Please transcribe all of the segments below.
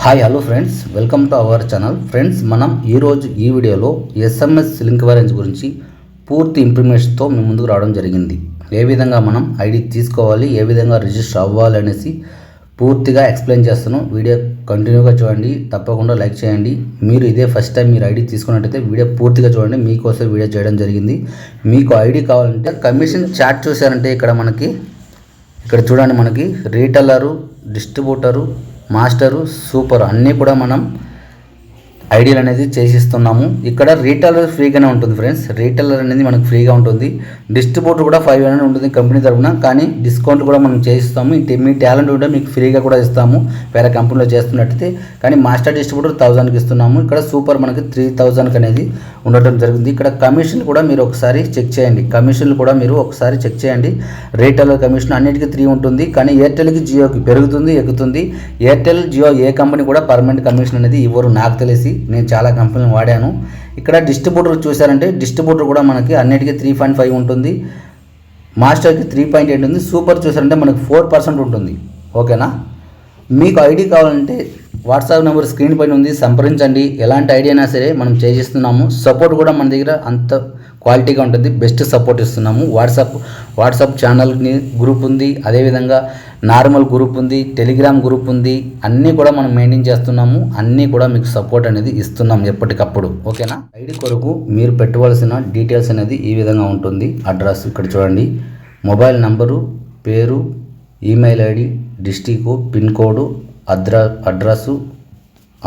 Hi hello friends, welcome to our channel. Friends, మనం ఈరోజు ఈ వీడియోలో ఎస్ఎంఎస్ లింక్ వారెన్స్ గురించి పూర్తి ఇన్ఫర్మేషన్తో మేము ముందుకు రావడం జరిగింది. ఏ విధంగా మనం ఐడి తీసుకోవాలి, ఏ విధంగా రిజిస్టర్ అవ్వాలి అనేసి పూర్తిగా ఎక్స్ప్లెయిన్ చేస్తాను. వీడియో కంటిన్యూగా చూడండి, తప్పకుండా లైక్ చేయండి. మీరు ఇదే ఫస్ట్ టైం మీరు ఐడి తీసుకున్నట్టయితే వీడియో పూర్తిగా చూడండి, మీకోసం వీడియో చేయడం జరిగింది. మీకు ఐడి కావాలంటే కమిషన్ చార్ట్ చూసారంటే ఇక్కడ చూడండి, మనకి రీటైలరు, డిస్ట్రిబ్యూటరు, మాస్టరు, సూపర్ అన్నీ కూడా మనం ఐడియాలు అనేది చేసిస్తున్నాము. ఇక్కడ రీటైలర్ ఫ్రీగానే ఉంటుంది ఫ్రెండ్స్. రీటైలర్ అనేది మనకు ఫ్రీగా ఉంటుంది. డిస్ట్రిబ్యూటర్ కూడా 500 ఉంటుంది కంపెనీ తరఫున, కానీ డిస్కౌంట్ కూడా మనం చేయిస్తాము. మీ టాలెంట్ కూడా మీకు ఫ్రీగా కూడా ఇస్తాము వేరే కంపెనీలో చేస్తున్నట్టయితే. కానీ మాస్టర్ డిస్ట్రిబ్యూటర్ 1000కి ఇస్తున్నాము. ఇక్కడ సూపర్ మనకి 3000కి అనేది ఉండటం జరిగింది. ఇక్కడ కమిషన్ కూడా మీరు ఒకసారి చెక్ చేయండి. కమిషన్లు కూడా మీరు ఒకసారి చెక్ చేయండి. రీటైలర్ కమిషన్ అన్నిటికీ 3 ఉంటుంది, కానీ ఎయిర్టెల్కి, జియోకి పెరుగుతుంది, ఎక్కుతుంది. ఎయిర్టెల్, జియో ఏ కంపెనీ కూడా పర్మనెంట్ కమిషన్ అనేది ఇవ్వరు నాకు తెలిసి. నేను చాలా కంపెనీలు వాడాను. ఇక్కడ డిస్ట్రిబ్యూటర్ చూసారంటే డిస్ట్రిబ్యూటర్ కూడా మనకి అన్నిటికీ 3.5 ఉంటుంది, మాస్టర్కి 3.8 ఉంది. సూపర్ చూసారంటే మనకి 4% ఉంటుంది. ఓకేనా? మీకు ఐడి కావాలంటే వాట్సాప్ నెంబర్ స్క్రీన్ పైన ఉంది, సంప్రదించండి. ఎలాంటి ఐడి అయినా సరే మనం చేసిస్తున్నాము. సపోర్ట్ కూడా మన దగ్గర అంత క్వాలిటీగా ఉంటుంది, బెస్ట్ సపోర్ట్ ఇస్తున్నాము. వాట్సాప్ ఛానల్ని గ్రూప్ ఉంది, అదేవిధంగా నార్మల్ గ్రూప్ ఉంది, టెలిగ్రామ్ గ్రూప్ ఉంది. అన్నీ కూడా మనం మెయింటైన్ చేస్తున్నాము. అన్నీ కూడా మీకు సపోర్ట్ అనేది ఇస్తున్నాం ఎప్పటికప్పుడు. ఓకేనా? ఐడి కొరకు మీరు పెట్టవలసిన డీటెయిల్స్ అనేది ఈ విధంగా ఉంటుంది. అడ్రస్ ఇక్కడ చూడండి, మొబైల్ నంబరు, పేరు, email ID, district, pin code, address,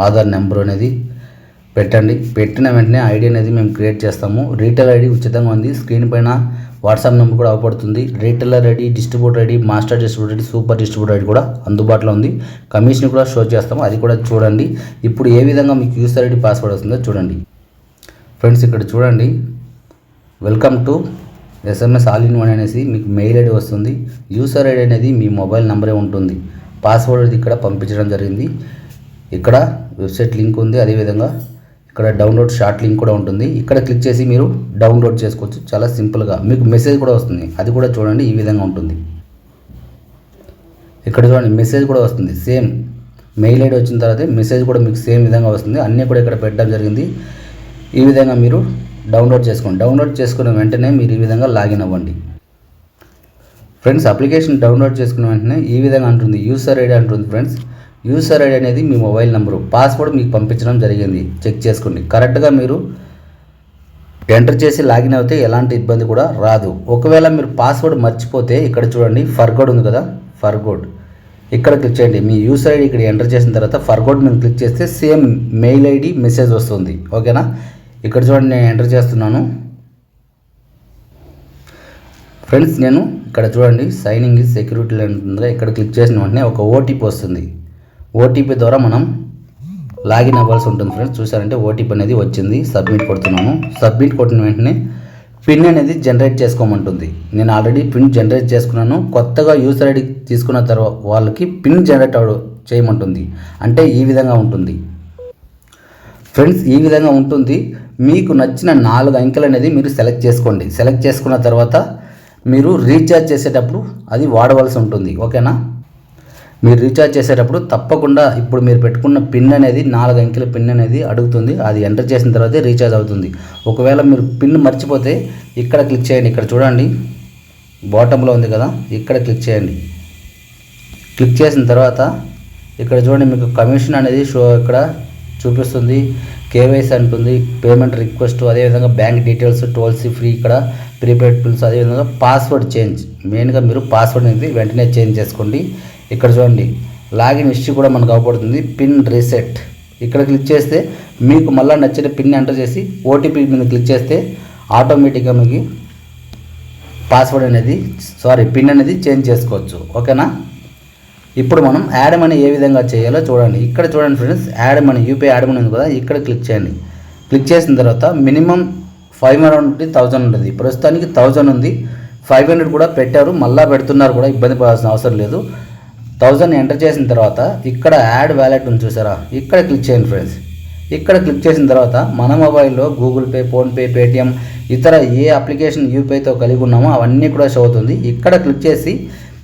Aadhaar number అనేది పెట్టండి. పెట్టిన వెంటనే ఐడి అనేది మేము క్రియేట్ చేస్తాము. రీటైల్ ఐడి ఉచితంగా ఉంది. స్క్రీన్ పైన వాట్సాప్ నెంబర్ కూడా అవపడుతుంది. Retailer ID, distributor ID, master distributor ID, super distributor ID కూడా అందుబాటులో ఉంది. కమిషన్ కూడా షో చేస్తాము, అది కూడా చూడండి. ఇప్పుడు ఏ విధంగా మీకు యూసర్ ఐడి, పాస్వర్డ్ వస్తుందో చూడండి. ఫ్రెండ్స్, ఇక్కడ చూడండి, welcome to SMS all in one అనేసి మీకు మెయిల్ ఐడి వస్తుంది. యూసర్ ఐడి అనేది మీ మొబైల్ నెంబరే ఉంటుంది. పాస్వర్డ్ అనేది ఇక్కడ పంపించడం జరిగింది. ఇక్కడ వెబ్సైట్ లింక్ ఉంది, అదేవిధంగా ఇక్కడ డౌన్లోడ్ షార్ట్ లింక్ కూడా ఉంటుంది. ఇక్కడ క్లిక్ చేసి మీరు డౌన్లోడ్ చేసుకోవచ్చు చాలా సింపుల్గా. మీకు మెసేజ్ కూడా వస్తుంది, అది కూడా చూడండి, ఈ విధంగా ఉంటుంది. ఇక్కడ చూడండి, మెసేజ్ కూడా వస్తుంది. సేమ్ మెయిల్ ఐడి వచ్చిన తర్వాత మెసేజ్ కూడా మీకు సేమ్ విధంగా వస్తుంది. అన్నీ కూడా ఇక్కడ పెట్టడం జరిగింది. ఈ విధంగా మీరు డౌన్లోడ్ చేసుకోండి. డౌన్లోడ్ చేసుకున్న వెంటనే మీరు ఈ విధంగా లాగిన్ అవ్వండి. ఫ్రెండ్స్, అప్లికేషన్ డౌన్లోడ్ చేసుకున్న వెంటనే ఈ విధంగా అంటుంది, యూసర్ ఐడి అంటుంది. ఫ్రెండ్స్, యూసర్ ఐడి అనేది మీ మొబైల్ నెంబరు, పాస్వర్డ్ మీకు పంపించడం జరిగింది. చెక్ చేసుకోండి, కరెక్ట్గా మీరు ఎంటర్ చేసి లాగిన్ అయితే ఎలాంటి ఇబ్బంది కూడా రాదు. ఒకవేళ మీరు పాస్వర్డ్ మర్చిపోతే ఇక్కడ చూడండి, ఫర్గోడ్ ఉంది కదా, ఫర్గోడ్ ఇక్కడ క్లిక్ చేయండి. మీ యూసర్ ఐడి ఇక్కడ ఎంటర్ చేసిన తర్వాత ఫర్గోడ్ మీద క్లిక్ చేస్తే సేమ్ మెయిల్ ఐడి మెసేజ్ వస్తుంది. ఓకేనా? ఇక్కడ చూడండి, నేను ఎంటర్ చేస్తున్నాను. ఫ్రెండ్స్, నేను ఇక్కడ చూడండి, సైనింగ్ ఇస్ సెక్యూరిటీ ఉంటుందిగా, ఇక్కడ క్లిక్ చేసిన వెంటనే ఒక ఓటీపీ వస్తుంది. ఓటీపీ ద్వారా మనం లాగిన్ అవ్వాల్సి ఉంటుంది. ఫ్రెండ్స్, చూసారంటే ఓటీపీ అనేది వచ్చింది. సబ్మిట్ కొడుతున్నాను. సబ్మిట్ కొట్టిన వెంటనే పిన్ అనేది జనరేట్ చేసుకోమంటుంది. నేను ఆల్రెడీ పిన్ జనరేట్ చేసుకున్నాను. కొత్తగా యూసర్ ఐడి తీసుకున్న తర్వాత వాళ్ళకి పిన్ జనరేట్ చేయమంటుంది. అంటే ఈ విధంగా ఉంటుంది ఫ్రెండ్స్, ఈ విధంగా ఉంటుంది. మీకు నచ్చిన 4 అంకెలు అనేది మీరు సెలెక్ట్ చేసుకోండి. సెలెక్ట్ చేసుకున్న తర్వాత మీరు రీఛార్జ్ చేసేటప్పుడు అది వాడవలసి ఉంటుంది. ఓకేనా? మీరు రీఛార్జ్ చేసేటప్పుడు తప్పకుండా ఇప్పుడు మీరు పెట్టుకున్న పిన్ అనేది 4 అంకెల పిన్ అనేది అడుగుతుంది. అది ఎంటర్ చేసిన తర్వాతే రీఛార్జ్ అవుతుంది. ఒకవేళ మీరు పిన్ మర్చిపోతే ఇక్కడ క్లిక్ చేయండి. ఇక్కడ చూడండి, బాటంలో ఉంది కదా, ఇక్కడ క్లిక్ చేయండి. క్లిక్ చేసిన తర్వాత ఇక్కడ చూడండి, మీకు కమిషన్ అనేది ఇక్కడ చూపిస్తుంది. కేవైసీ అంటుంది, పేమెంట్ రిక్వెస్ట్, అదేవిధంగా బ్యాంక్ డీటెయిల్స్, టోల్ ఫ్రీ, ఇక్కడ ప్రీపెయిడ్ బిల్స్, అదేవిధంగా పాస్వర్డ్ చేంజ్. మెయిన్గా మీరు పాస్వర్డ్ అనేది వెంటనే చేంజ్ చేసుకోండి. ఇక్కడ చూడండి, లాగిన్ హిస్టరీ కూడా మనకు అవపడుతుంది. పిన్ రీసెట్ ఇక్కడ క్లిక్ చేస్తే మీకు మళ్ళీ నచ్చిన పిన్ ఎంటర్ చేసి ఓటీపీ మీద క్లిక్ చేస్తే ఆటోమేటిక్గా మీకు పిన్ అనేది చేంజ్ చేసుకోవచ్చు. ఓకేనా? ఇప్పుడు మనం యాడ్ మనీ ఏ విధంగా చేయాలో చూడండి. ఇక్కడ చూడండి friends, add money, UPI add money ఉంది కదా, ఇక్కడ క్లిక్ చేయండి. క్లిక్ చేసిన తర్వాత మినిమం 500 నుండి 1000 ఉంటుంది. ప్రస్తుతానికి 1000 ఉంది. 500 కూడా పెట్టారు, మళ్ళీ పెడుతున్నారు కూడా, ఇబ్బంది పడాల్సిన అవసరం లేదు. 1000 ఎంటర్ చేసిన తర్వాత ఇక్కడ యాడ్ వ్యాలెట్ ఉంది చూసారా, ఇక్కడ క్లిక్ చేయండి ఫ్రెండ్స్. ఇక్కడ క్లిక్ చేసిన తర్వాత మన మొబైల్లో గూగుల్ పే, ఫోన్పే, పేటిఎం, ఇతర ఏ అప్లికేషన్ యూపీఐతో కలిగి ఉన్నామో అవన్నీ కూడా షో అవుతుంది. ఇక్కడ క్లిక్ చేసి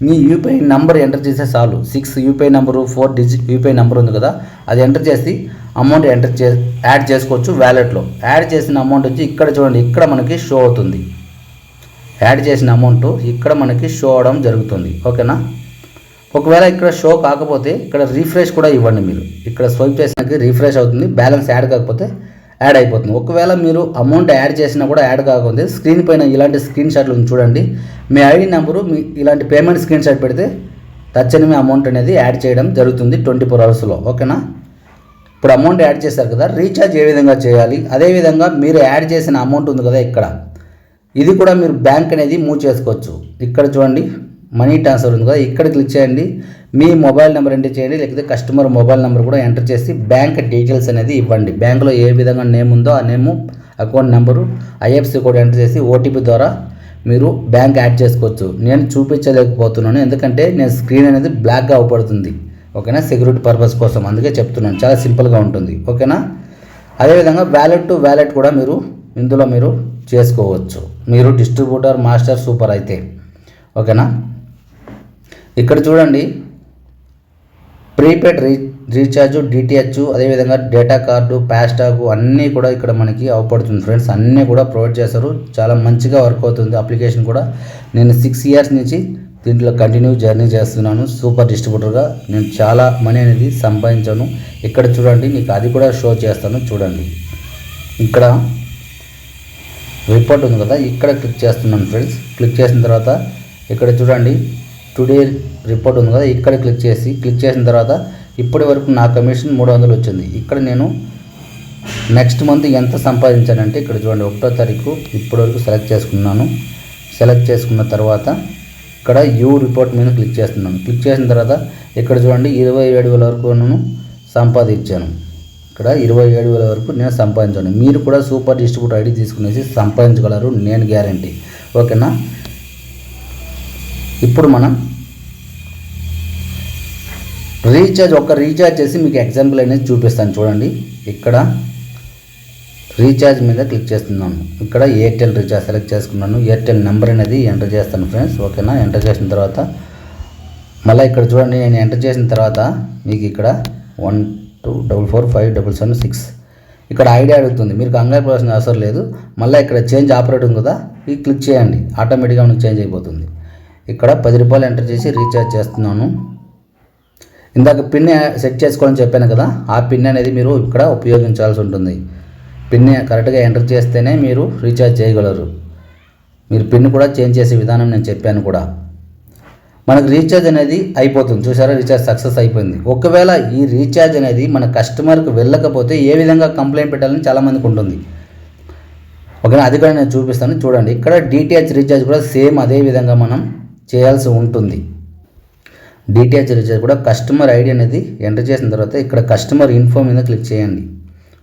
మీ యూపీఐ నెంబర్ ఎంటర్ చేస్తే చాలు. 6 UPI number, 4 digit UPI number ఉంది కదా, అది ఎంటర్ చేసి అమౌంట్ యాడ్ చేసుకోవచ్చు వ్యాలెట్లో. యాడ్ చేసిన అమౌంట్ వచ్చి ఇక్కడ చూడండి, ఇక్కడ మనకి షో అవుతుంది. యాడ్ చేసిన అమౌంట్ ఇక్కడ మనకి షో అవడం జరుగుతుంది. ఓకేనా. ఒకవేళ ఇక్కడ షో కాకపోతే ఇక్కడ రీఫ్రెష్ కూడా ఇవ్వండి. మీరు ఇక్కడ స్వైప్ చేసినాక రీఫ్రెష్ అవుతుంది, బ్యాలెన్స్ యాడ్ కాకపోతే యాడ్ అయిపోతుంది. ఒకవేళ మీరు అమౌంట్ యాడ్ చేసినా కూడా యాడ్ కాకపోతే స్క్రీన్ పైన ఇలాంటి స్క్రీన్ షాట్లు చూడండి. మీ ఐడి నెంబరు మీ ఇలాంటి పేమెంట్ స్క్రీన్ షాట్ పెడితే తక్షణమే అమౌంట్ అనేది యాడ్ చేయడం జరుగుతుంది 24 అవర్స్లో. ఓకేనా. ఇప్పుడు అమౌంట్ యాడ్ చేశారు కదా, రీఛార్జ్ ఏ విధంగా చేయాలి, అదేవిధంగా మీరు యాడ్ చేసిన అమౌంట్ ఉంది కదా ఇక్కడ, ఇది కూడా మీరు బ్యాంక్ అనేది మూవ్ చేసుకోవచ్చు. ఇక్కడ చూడండి మనీ ట్రాన్స్ఫర్ ఉంది కదా, ఇక్కడ క్లిక్ చేయండి. మీ మొబైల్ నెంబర్ ఎంటర్ చేయండి, లేకపోతే కస్టమర్ మొబైల్ నెంబర్ కూడా ఎంటర్ చేసి బ్యాంక్ డీటెయిల్స్ అనేది ఇవ్వండి. బ్యాంకులో ఏ విధంగా నేమ్ ఉందో ఆ name, account number, IFSC code enter చేసి ఓటీపీ ద్వారా మీరు బ్యాంక్ యాడ్ చేసుకోవచ్చు. నేను చూపించలేకపోతున్నాను ఎందుకంటే నేను స్క్రీన్ అనేది బ్లాక్గా అవపడుతుంది. ఓకేనా, సెక్యూరిటీ పర్పస్ కోసం అందుకే చెప్తున్నాను. చాలా సింపుల్గా ఉంటుంది. ఓకేనా. అదేవిధంగా వ్యాలెట్ టు వ్యాలెట్ కూడా మీరు ఇందులో మీరు చేసుకోవచ్చు. మీరు డిస్ట్రిబ్యూటర్, మాస్టర్, సూపర్ అయితే. ఓకేనా. ఇక్కడ చూడండి ప్రీపెయిడ్ రీఛార్జ్, డిటిహెచ్, అదేవిధంగా డేటా కార్డు, ఫాస్టాగ్ అన్నీ కూడా ఇక్కడ మనకి అవపడుతుంది ఫ్రెండ్స్. అన్నీ కూడా ప్రొవైడ్ చేస్తారు. చాలా మంచిగా వర్క్ అవుతుంది అప్లికేషన్ కూడా. నేను 6 ఇయర్స్ నుంచి దీంట్లో కంటిన్యూ జర్నీ చేస్తున్నాను. సూపర్ డిస్ట్రిబ్యూటర్గా నేను చాలా మనీ అనేది సంపాదించాను. ఇక్కడ చూడండి, నీకు అది కూడా షో చేస్తాను చూడండి. ఇక్కడ రిపోర్ట్ ఉంది కదా, ఇక్కడ క్లిక్ చేస్తున్నాను ఫ్రెండ్స్. క్లిక్ చేసిన తర్వాత ఇక్కడ చూడండి టుడే రిపోర్ట్ ఉంది కదా, ఇక్కడ క్లిక్ చేసిన తర్వాత ఇప్పటి వరకు నా కమిషన్ 300 వచ్చింది. ఇక్కడ నేను నెక్స్ట్ మంత్ ఎంత సంపాదించానంటే ఇక్కడ చూడండి 1వ తారీఖు ఇప్పటి వరకు సెలెక్ట్ చేసుకున్నాను. సెలెక్ట్ చేసుకున్న తర్వాత ఇక్కడ యూ రిపోర్ట్ మీద క్లిక్ చేస్తున్నాను. క్లిక్ చేసిన తర్వాత ఇక్కడ చూడండి 27,000 వరకు నేను సంపాదించాను. ఇక్కడ 27,000 వరకు నేను సంపాదించాను. మీరు కూడా సూపర్ డిస్ట్రిబ్యూటర్ ఐడి తీసుకునేసి సంపాదించగలరు, నేను గ్యారంటీ. ఓకేనా. ఇప్పుడు మనం రీఛార్జ్ చేసి మీకు ఎగ్జాంపుల్ అనేది చూపిస్తాను చూడండి. ఇక్కడ రీఛార్జ్ మీద క్లిక్ చేస్తున్నాను. ఇక్కడ ఎయిర్టెల్ రీఛార్జ్ సెలెక్ట్ చేసుకున్నాను. ఎయిర్టెల్ నెంబర్ అనేది ఎంటర్ చేస్తాను ఫ్రెండ్స్. ఓకేనా. ఎంటర్ చేసిన తర్వాత మళ్ళీ ఇక్కడ చూడండి, నేను ఎంటర్ చేసిన తర్వాత మీకు ఇక్కడ 12445776 ఇక్కడ ఐడియా అడుగుతుంది. మీరు కంగారు పడాల్సిన అవసరం లేదు. మళ్ళీ ఇక్కడ చేంజ్ ఆపరేట్ ఉంది కదా, ఇది క్లిక్ చేయండి, ఆటోమేటిక్గా మనకు చేంజ్ అయిపోతుంది. ఇక్కడ 10 రూపాయలు ఎంటర్ చేసి రీఛార్జ్ చేస్తున్నాను. ఇందాక పిన్ సెట్ చేసుకోవాలని చెప్పాను కదా, ఆ పిన్ అనేది మీరు ఇక్కడ ఉపయోగించాల్సి ఉంటుంది. పిన్ కరెక్ట్గా ఎంటర్ చేస్తేనే మీరు రీఛార్జ్ చేయగలరు. మీరు పిన్ కూడా చేంజ్ చేసే విధానం నేను చెప్పాను కూడా. మనకు రీఛార్జ్ అనేది అయిపోతుంది. చూసారా, రీఛార్జ్ సక్సెస్ అయిపోయింది. ఒకవేళ ఈ రీఛార్జ్ అనేది మన కస్టమర్కి వెళ్ళకపోతే ఏ విధంగా కంప్లైంట్ పెట్టాలని చాలామందికి ఉంటుంది. ఓకేనా, అది కూడా నేను చూపిస్తాను చూడండి. ఇక్కడ డిటిహెచ్ రీఛార్జ్ కూడా సేమ్ అదే విధంగా మనం చేయాల్సి ఉంటుంది. డిటిహెచ్ రీఛార్జ్ కూడా కస్టమర్ ఐడి అనేది ఎంటర్ చేసిన తర్వాత ఇక్కడ కస్టమర్ ఇన్ఫో మీద క్లిక్ చేయండి.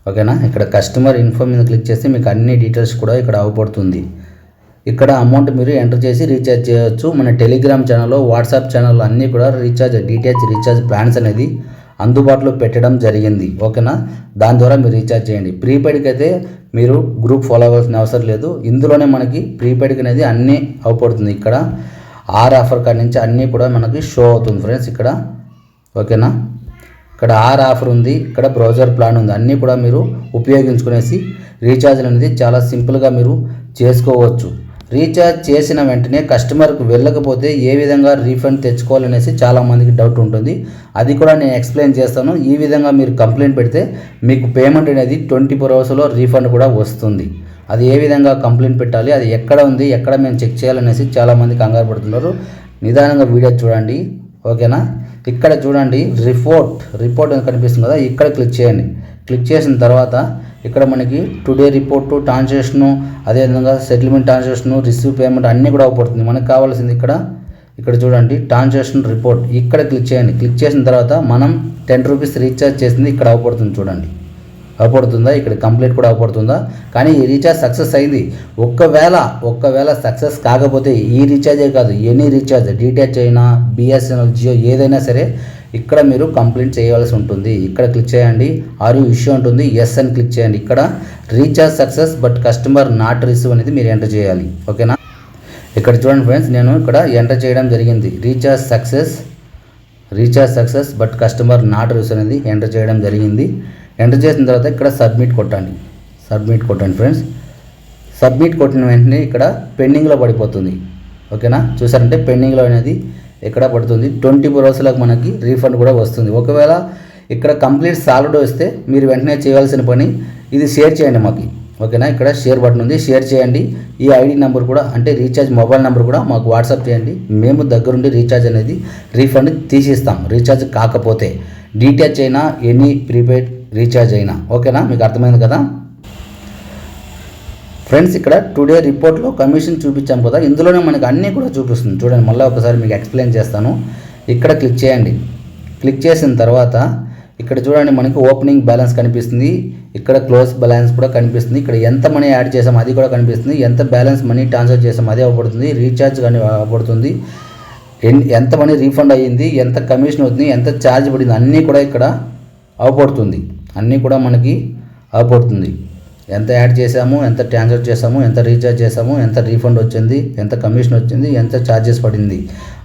ఓకేనా. ఇక్కడ కస్టమర్ ఇన్ఫో మీద క్లిక్ చేస్తే మీకు అన్ని డీటెయిల్స్ కూడా ఇక్కడ అవపడుతుంది. ఇక్కడ అమౌంట్ మీరు ఎంటర్ చేసి రీఛార్జ్ చేయవచ్చు. మన టెలిగ్రామ్ ఛానల్లో, వాట్సాప్ ఛానల్లో అన్నీ కూడా డిటిహెచ్ రీఛార్జ్ ప్లాన్స్ అనేది అందుబాటులో పెట్టడం జరిగింది. ఓకేనా. దాని ద్వారా మీరు రీఛార్జ్ చేయండి. ప్రీపెయిడ్కి అయితే మీరు గ్రూప్ ఫాలో అవ్వాల్సిన అవసరం లేదు. ఇందులోనే మనకి ప్రీపెయిడ్కి అనేది అన్నీ అవపడుతుంది. ఇక్కడ ఆఫర్ కార్డ్ నుంచి అన్నీ కూడా మనకి షో అవుతుంది ఫ్రెండ్స్ ఇక్కడ. ఓకేనా. ఇక్కడ ఆఫర్ ఉంది, ఇక్కడ బ్రౌజర్ ప్లాన్ ఉంది, అన్నీ కూడా మీరు ఉపయోగించుకునేసి రీఛార్జ్ అనేది చాలా సింపుల్గా మీరు చేసుకోవచ్చు. రీఛార్జ్ చేసిన వెంటనే కస్టమర్కి వెళ్ళకపోతే ఏ విధంగా రీఫండ్ తెచ్చుకోవాలనేసి చాలామందికి డౌట్ ఉంటుంది. అది కూడా నేను ఎక్స్ప్లెయిన్ చేస్తాను. ఈ విధంగా మీరు కంప్లైంట్ పెడితే మీకు పేమెంట్ అనేది 24 అవర్స్లో రీఫండ్ కూడా వస్తుంది. అది ఏ విధంగా కంప్లైంట్ పెట్టాలి, అది ఎక్కడ ఉంది, ఎక్కడ మేము చెక్ చేయాలనేసి చాలామంది కంగారు పడుతున్నారు. నిదానంగా వీడియో చూడండి. ఓకేనా. ఇక్కడ చూడండి రిపోర్ట్ అని కనిపిస్తుంది కదా, ఇక్కడ క్లిక్ చేయండి. క్లిక్ చేసిన తర్వాత ఇక్కడ మనకి టుడే రిపోర్టు, ట్రాన్సాక్షను, అదేవిధంగా సెటిల్మెంట్ ట్రాన్సాక్షను, రిసీవ్ పేమెంట్ అన్నీ కూడా అవపడుతుంది. మనకు కావాల్సింది ఇక్కడ చూడండి ట్రాన్సాక్షన్ రిపోర్ట్, ఇక్కడ క్లిక్ చేయండి. క్లిక్ చేసిన తర్వాత మనం 10 రూపీస్ రీఛార్జ్ చేసింది ఇక్కడ అవపడుతుంది చూడండి. అవపడుతుందా, ఇక్కడ కంప్లీట్ కూడా అవపడుతుందా. కానీ ఈ రీఛార్జ్ సక్సెస్ అయింది. ఒక్కవేళ సక్సెస్ కాకపోతే ఈ రీఛార్జే కాదు, ఎనీ రీఛార్జ్ డిటిహెచ్ అయినా, బిఎస్ఎన్ఎల్, జియో ఏదైనా సరే ఇక్కడ మీరు కంప్లైంట్ చేయవలసి ఉంటుంది. ఇక్కడ క్లిక్ చేయండి. ఇష్యూ ఉంటుంది, ఎస్ అని క్లిక్ చేయండి. ఇక్కడ recharge success but customer not receive అనేది మీరు ఎంటర్ చేయాలి. ఓకేనా. ఇక్కడ చూడండి ఫ్రెండ్స్, నేను ఇక్కడ ఎంటర్ చేయడం జరిగింది. Recharge success but customer not reach అనేది ఎంటర్ చేయడం జరిగింది. ఎంటర్ చేసిన తర్వాత ఇక్కడ సబ్మిట్ కొట్టండి ఫ్రెండ్స్. సబ్మిట్ కొట్టిన వెంటనే ఇక్కడ పెండింగ్లో పడిపోతుంది. ఓకేనా, చూసారంటే పెండింగ్లో అనేది ఎక్కడ పడుతుంది. 24 అవర్స్లకు మనకి రీఫండ్ కూడా వస్తుంది. ఒకవేళ ఇక్కడ కంప్లీట్ సాల్వ్డ్ వస్తే మీరు వెంటనే చేయాల్సిన పని ఇది షేర్ చేయండి మాకు. ఓకేనా, ఇక్కడ షేర్ బటన్ ఉంది, షేర్ చేయండి. ఈ ఐడి నెంబర్ కూడా అంటే రీఛార్జ్ మొబైల్ నెంబర్ కూడా మాకు వాట్సాప్ చేయండి. మేము దగ్గరుండి రీఛార్జ్ అనేది రీఫండ్ తీసిస్తాం. రీఛార్జ్ కాకపోతే డీటీహెచ్ అయినా ఎనీ ప్రీపెయిడ్ రీఛార్జ్ అయినా. ఓకేనా, మీకు అర్థమైంది కదా ఫ్రెండ్స్. ఇక్కడ టుడే రిపోర్ట్లో కమిషన్ చూపించాం కదా, ఇందులోనే మనకి అన్నీ కూడా చూపిస్తుంది. చూడండి, మళ్ళీ ఒకసారి మీకు ఎక్స్ప్లెయిన్ చేస్తాను. ఇక్కడ క్లిక్ చేయండి. క్లిక్ చేసిన తర్వాత ఇక్కడ చూడండి మనకి ఓపెనింగ్ బ్యాలెన్స్ కనిపిస్తుంది, ఇక్కడ క్లోజ్ బ్యాలెన్స్ కూడా కనిపిస్తుంది. ఇక్కడ ఎంత మనీ యాడ్ చేసాం అది కూడా కనిపిస్తుంది, ఎంత బ్యాలెన్స్ మనీ ట్రాన్స్ఫర్ చేసాం అది అవ్వబడుతుంది, రీఛార్జ్ కానీ అవ్వబడుతుంది, ఎంత మనీ రీఫండ్ అయ్యింది, ఎంత కమిషన్ అవుతుంది, ఎంత ఛార్జ్ పడింది అన్నీ కూడా ఇక్కడ అవ్వబడుతుంది. అన్నీ కూడా మనకి అవ్వబడుతుంది. ఎంత యాడ్ చేసాము, ఎంత ట్రాన్స్ఫర్ చేసాము, ఎంత రీఛార్జ్ చేసాము, ఎంత రీఫండ్ వచ్చింది, ఎంత కమిషన్ వచ్చింది, ఎంత ఛార్జెస్ పడింది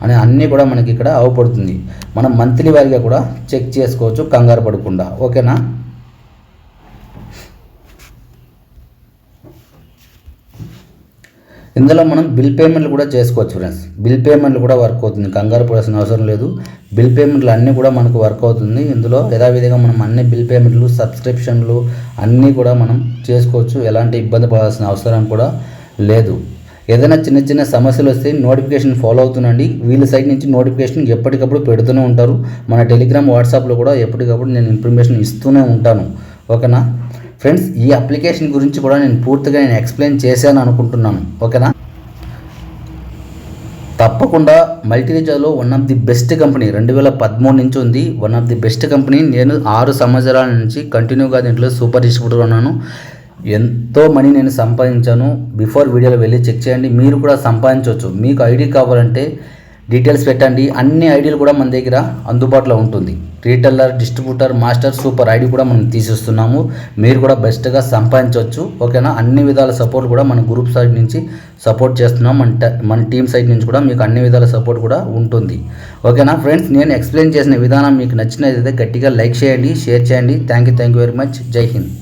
అని అన్నీ కూడా మనకి ఇక్కడ అవ్వబడుతుంది. మనం మంత్లీ వారీగా కూడా చెక్ చేసుకోవచ్చు కంగారు పడకుండా. ఓకేనా, ఇందులో మనం బిల్ పేమెంట్లు కూడా చేసుకోవచ్చు ఫ్రెండ్స్. బిల్ పేమెంట్లు కూడా వర్క్ అవుతుంది, కంగారు పడాల్సిన అవసరం లేదు. బిల్ పేమెంట్లు అన్నీ కూడా మనకు వర్క్ అవుతుంది. ఇందులో యథావిధిగా మనం అన్ని బిల్ పేమెంట్లు, సబ్స్క్రిప్షన్లు అన్నీ కూడా మనం చేసుకోవచ్చు. ఎలాంటి ఇబ్బంది పడాల్సిన అవసరం కూడా లేదు. ఏదైనా చిన్న చిన్న సమస్యలు వస్తే నోటిఫికేషన్ ఫాలో అవుతుండండి. వీళ్ళ సైడ్ నుంచి నోటిఫికేషన్ ఎప్పటికప్పుడు పెడుతూనే ఉంటారు. మన టెలిగ్రామ్, వాట్సాప్లో కూడా ఎప్పటికప్పుడు నేను ఇన్ఫర్మేషన్ ఇస్తూనే ఉంటాను. ఓకేనా ఫ్రెండ్స్, ఈ అప్లికేషన్ గురించి కూడా నేను పూర్తిగా ఎక్స్ప్లెయిన్ చేశాను అనుకుంటున్నాను. ఓకేనా, తప్పకుండా మల్టీ రీఛార్జ్లో one of the best company 2013 నుంచి ఉంది. One of the best company. నేను 6 సంవత్సరాల నుంచి కంటిన్యూగా దీంట్లో సూపర్ డిస్ట్రిబ్యూటర్ ఉన్నాను. ఎంతో మనీ నేను సంపాదించాను. బిఫోర్ వీడియోలో వెళ్ళి చెక్ చేయండి, మీరు కూడా సంపాదించవచ్చు. మీకు ఐడి కావాలంటే డీటెయిల్స్ పెట్టండి. అన్ని ఐడీలు కూడా మన దగ్గర అందుబాటులో ఉంటుంది. Retailer, distributor, master, super ID కూడా మనం తీసిస్తున్నాము. మీరు కూడా బెస్ట్గా సంపాదించవచ్చు. ఓకేనా, అన్ని విధాల సపోర్ట్ కూడా మన గ్రూప్ సైడ్ నుంచి సపోర్ట్ చేస్తున్నాం. మన టీమ్ సైడ్ నుంచి కూడా మీకు అన్ని విధాల సపోర్ట్ కూడా ఉంటుంది. ఓకేనా ఫ్రెండ్స్, నేను ఎక్స్ప్లెయిన్ చేసిన విధానం మీకు నచ్చినట్లయితే గట్టిగా లైక్ చేయండి, షేర్ చేయండి. Thank you very much. జై హింద్.